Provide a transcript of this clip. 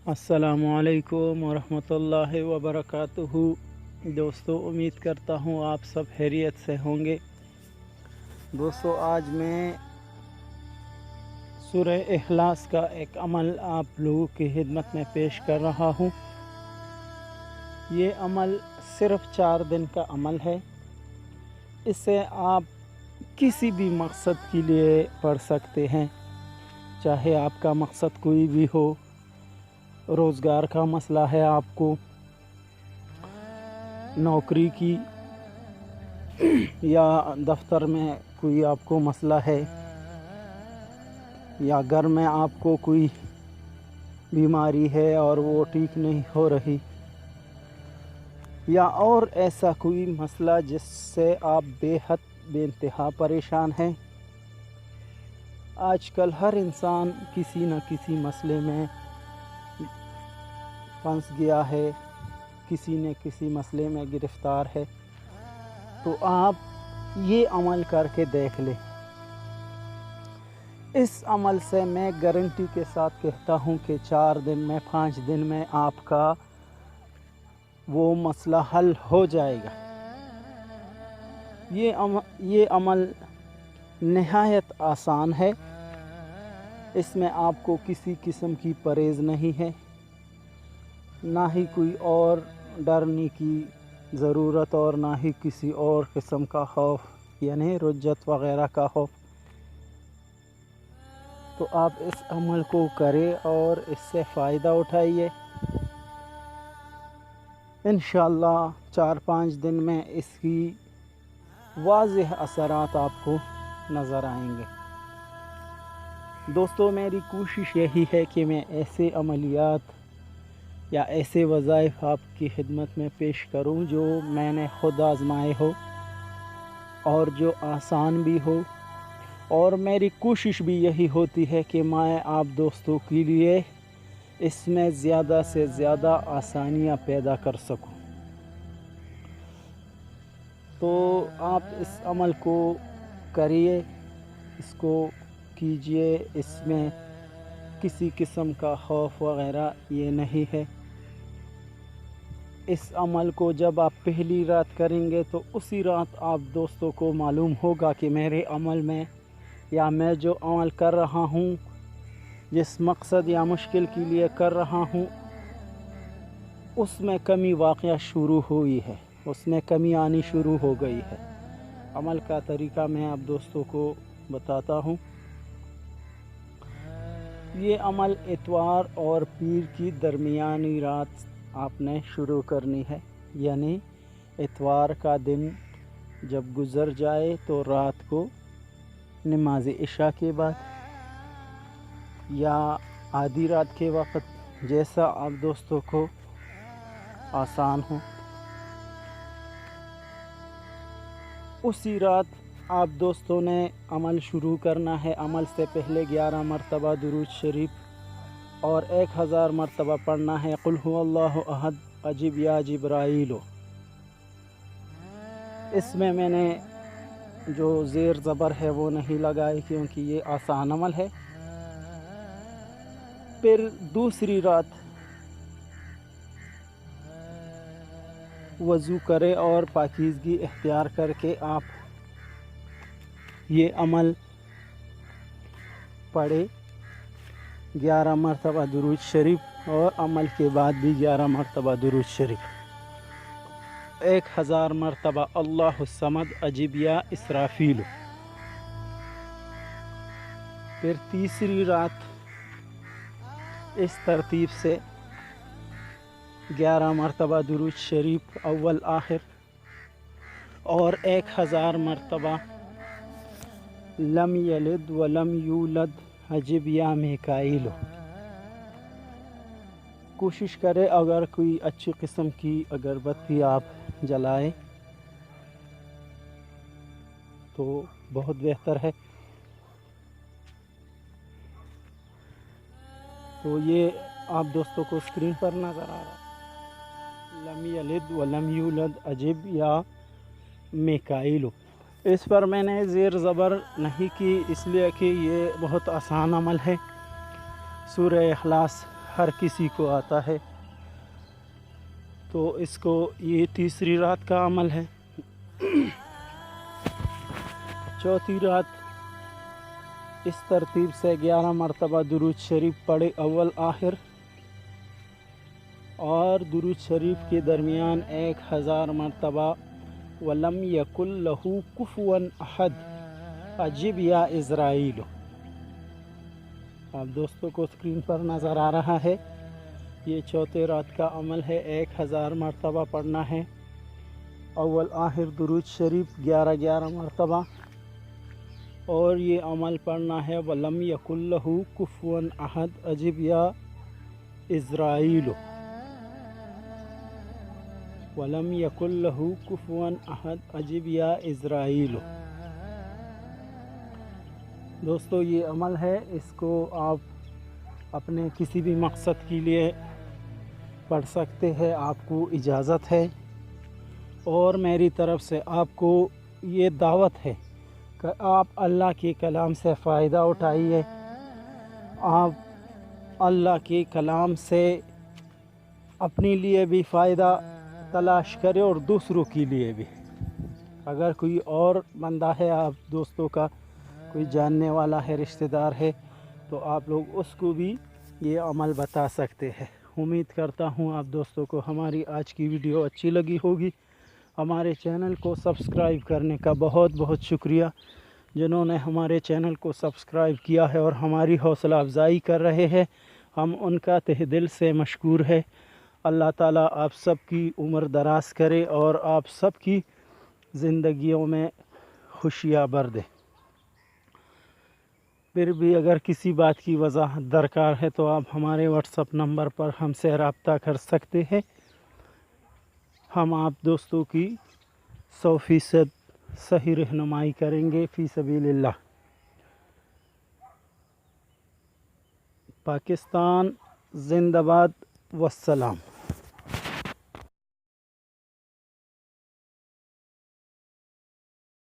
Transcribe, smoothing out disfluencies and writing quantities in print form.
अस्सलामुअलैकुम वरहमतुल्लाह वबरकातुहू। दोस्तों, उम्मीद करता हूँ आप सब खैरियत से होंगे। दोस्तों, आज मैं सूरह इखलास का एक अमल आप लोगों की खिदमत में पेश कर रहा हूँ। ये अमल सिर्फ़ 4 दिन का अमल है। इसे आप किसी भी मकसद के लिए पढ़ सकते हैं, चाहे आपका मकसद कोई भी हो। रोज़गार का मसला है, आपको नौकरी की या दफ्तर में कोई आपको मसला है, या घर में आपको कोई बीमारी है और वो ठीक नहीं हो रही, या और ऐसा कोई मसला जिससे आप बेहद बेइंतहा परेशान हैं। आजकल हर इंसान किसी न किसी मसले में फंस गया है, किसी न किसी मसले में गिरफ़्तार है। तो आप ये अमल करके देख लें। इस अमल से मैं गारंटी के साथ कहता हूँ कि 4 दिन में 5 दिन में आपका वो मसला हल हो जाएगा। ये अमल नहायत आसान है। इसमें आपको किसी किस्म की परहेज़ नहीं है, ना ही कोई और डरने की ज़रूरत और ना ही किसी और किस्म का खौफ यानी रुज्जत वग़ैरह का खौफ। तो आप इस अमल को करें और इससे फ़ायदा उठाइए। इंशाअल्लाह 4-5 दिन में इसकी वाज़ेह असरात आपको नज़र आएंगे। दोस्तों, मेरी कोशिश यही है कि मैं ऐसे अमलियात या ऐसे वज़ाइफ आपकी खिदमत में पेश करूं जो मैंने ख़ुद आज़माए हो और जो आसान भी हो। और मेरी कोशिश भी यही होती है कि मैं आप दोस्तों के लिए इसमें ज़्यादा से ज़्यादा आसानियां पैदा कर सकूं। तो आप इस अमल को करिए, इसको कीजिए। इसमें किसी किस्म का खौफ वग़ैरह ये नहीं है। इस अमल को जब आप पहली रात करेंगे तो उसी रात आप दोस्तों को मालूम होगा कि मेरे अमल में या मैं जो अमल कर रहा हूँ, जिस मकसद या मुश्किल के लिए कर रहा हूँ, उसमें कमी वाक़या शुरू हुई है, उसमें कमी आनी शुरू हो गई है। अमल का तरीका मैं आप दोस्तों को बताता हूँ। ये अमल इतवार और पीर की दरमियानी रात आपने शुरू करनी है। यानी इतवार का दिन जब गुज़र जाए तो रात को नमाज इशा के बाद या आधी रात के वक़्त, जैसा आप दोस्तों को आसान हो, उसी रात आप दोस्तों ने अमल शुरू करना है। अमल से पहले 11 मरतबा दुरूद शरीफ और 1000 मरतबा पढ़ना है कुल हुवल्लाहु अहद अजीब या जिब्राइलो। इसमें मैंने जो ज़ेर ज़बर है वो नहीं लगाई क्योंकि ये आसान अमल है। फिर दूसरी रात वज़ू करें और पाकीज़गी इख्तियार करके आप ये अमल पढ़े। 11 मरतबा दुरूद शरीफ और अमल के बाद भी 11 मरतबा दुरूद शरीफ, 1000 मरतबा अल्लाहु समद अजीब या इसराफील। फिर तीसरी रात इस तरतीब से 11 मरतबा दुरूद शरीफ अव्वल आखिर और 1000 मरतबा लम यलिद व लम यूलद अजीब या मिकाईल। कोशिश करें अगर कोई अच्छी किस्म की अगरबत्ती आप जलाएं तो बहुत बेहतर है। तो ये आप दोस्तों को स्क्रीन पर नज़र आ रहा है, लम यलिद व लम यूलद अजीब या मिकाईल। इस पर मैंने ज़ेर ज़बर नहीं की, इसलिए कि ये बहुत आसान अमल है। सूरह इखलास ہر کسی کو آتا ہے، تو اس کو یہ تیسری رات کا عمل ہے۔ چوتھی رات اس ترتیب سے 11 مرتبہ درود شریف پڑھے اول آخر، اور درود شریف کے درمیان 1000 مرتبہ وَلَمْ يَكُنْ لَهُ كُفُوًا أَحَدٌ أَجِبْ يَا إِسْرَائِيلُ۔ آپ دوستوں کو اسکرین پر نظر آ رہا ہے، یہ چوتھے رات کا عمل ہے۔ 1000 مرتبہ پڑھنا ہے، اول آخر درود شریف 11 مرتبہ، اور یہ عمل پڑھنا ہے وَلَمْ يَكُنْ لَهُ كُفُوًا أَحَدٌ أَجِبْ يَا إِسْرَائِيلُ، وَلَمْ يَكُنْ لَهُ كُفُوًا أَحَدٌ أَجِبْ يَا إِسْرَائِيلُ۔ دوستو یہ عمل ہے، اس کو آپ اپنے کسی بھی مقصد کے لیے پڑھ سکتے ہیں، آپ کو اجازت ہے، اور میری طرف سے آپ کو یہ دعوت ہے کہ آپ اللہ کے کلام سے فائدہ اٹھائیے، آپ اللہ کے کلام سے اپنے لیے بھی فائدہ تلاش کرے اور دوسروں کے لیے بھی۔ اگر کوئی اور بندہ ہے آپ دوستوں کا، کوئی جاننے والا ہے، رشتہ دار ہے، تو آپ لوگ اس کو بھی یہ عمل بتا سکتے ہیں۔ امید کرتا ہوں آپ دوستوں کو ہماری آج کی ویڈیو اچھی لگی ہوگی۔ ہمارے چینل کو سبسکرائب کرنے کا بہت بہت شکریہ، جنہوں نے ہمارے چینل کو سبسکرائب کیا ہے اور ہماری حوصلہ افزائی کر رہے ہیں، ہم ان کا تہ دل سے مشکور ہے۔ اللہ تعالیٰ آپ سب کی عمر دراز کرے اور آپ سب کی زندگیوں میں خوشیاں بھر دے۔ پھر بھی اگر کسی بات کی وضاحت درکار ہے تو آپ ہمارے واٹس ایپ نمبر پر ہم سے رابطہ کر سکتے ہیں، ہم آپ دوستوں کی 100% صحیح رہنمائی کریں گے فی سبیل اللہ۔ پاکستان زندہ باد، والسلام۔